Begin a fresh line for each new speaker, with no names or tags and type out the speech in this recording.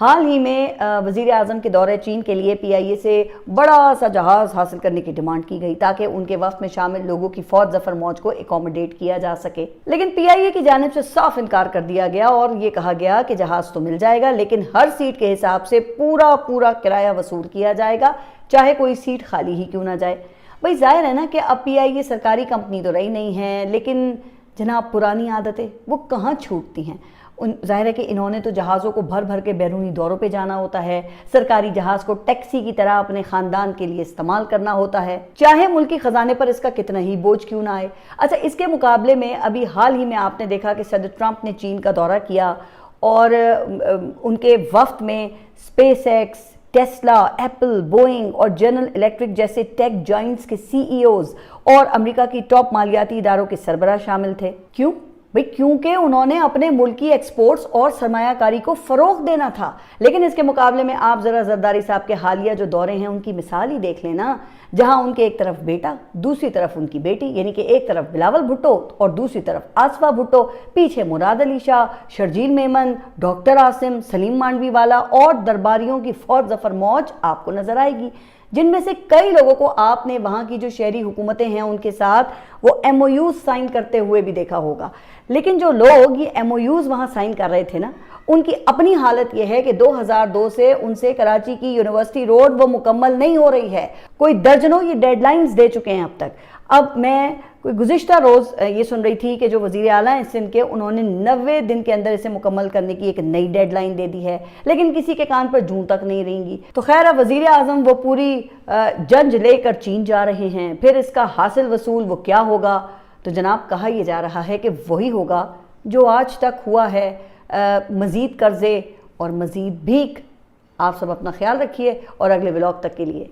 حال ہی میں وزیر اعظم کے دورہ چین کے لیے پی آئی اے سے بڑا سا جہاز حاصل کرنے کی ڈیمانڈ کی گئی تاکہ ان کے وفد میں شامل لوگوں کی فوج ظفر موج کو اکوموڈیٹ کیا جا سکے، لیکن پی آئی اے کی جانب سے صاف انکار کر دیا گیا اور یہ کہا گیا کہ جہاز تو مل جائے گا لیکن ہر سیٹ کے حساب سے پورا کرایہ وصول کیا جائے گا، چاہے کوئی سیٹ خالی ہی کیوں نہ جائے۔ بھئی ظاہر ہے نا کہ اب پی آئی اے سرکاری کمپنی تو رہی نہیں ہے، لیکن جناب پرانی عادتیں وہ کہاں چھوٹتی ہیں۔ ظاہر ہے کہ انہوں نے تو جہازوں کو بھر کے بیرونی دوروں پہ جانا ہوتا ہے، سرکاری جہاز کو ٹیکسی کی طرح اپنے خاندان کے لیے استعمال کرنا ہوتا ہے، چاہے ملکی خزانے پر اس کا کتنا ہی بوجھ کیوں نہ آئے۔ اچھا، اس کے مقابلے میں ابھی حال ہی میں آپ نے دیکھا کہ صدر ٹرمپ نے چین کا دورہ کیا اور ان کے وفد میں space x, Tesla, apple, Boeing اور جنرل الیکٹرک جیسے ٹیک جائنٹس کے سی ای اوز اور امریکہ کی ٹاپ مالیاتی اداروں کے سربراہ شامل تھے۔ کیوں؟ کیونکہ انہوں نے اپنے ملکی ایکسپورٹس اور سرمایہ کاری کو فروغ دینا تھا، لیکن اس کے مقابلے میں آپ ذرا زرداری صاحب کے حالیہ جو دورے ہیں ان کی مثال ہی دیکھ لینا، جہاں ان کے ایک طرف بیٹا، دوسری طرف ان کی بیٹی، یعنی کہ ایک طرف بلاول بھٹو اور دوسری طرف آصفہ بھٹو، پیچھے مراد علی شاہ، شرجیل میمن، ڈاکٹر عاصم، سلیم مانڈوی والا اور درباریوں کی فوج ظفر موج آپ کو نظر آئے گی، جن میں سے کئی لوگوں کو آپ نے وہاں کی جو شہری حکومتیں ہیں ان کے ساتھ وہ ایم او یوز سائن کرتے ہوئے بھی دیکھا ہوگا۔ لیکن جو لوگ یہ ایم او یوز وہاں سائن کر رہے تھے نا، ان کی اپنی حالت یہ ہے کہ 2002 سے ان سے کراچی کی یونیورسٹی روڈ وہ مکمل نہیں ہو رہی ہے، کوئی درجنوں یہ ڈیڈ لائنز دے چکے ہیں اب تک۔ اب میں کوئی گزشتہ روز یہ سن رہی تھی کہ جو وزیر اعلیٰ ہیں سندھ کے، انہوں نے 90 دن کے اندر اسے مکمل کرنے کی ایک نئی ڈیڈ لائن دے دی ہے، لیکن کسی کے کان پر جوں تک نہیں رہیں گی۔ تو خیر، وزیر اعظم وہ پوری جنج لے کر چین جا رہے ہیں، پھر اس کا حاصل وصول وہ کیا ہوگا؟ تو جناب کہا یہ جا رہا ہے کہ وہی ہوگا جو آج تک ہوا ہے، مزید قرضے اور مزید بھیک۔ آپ سب اپنا خیال رکھیے اور اگلے ولاگ تک کے لیے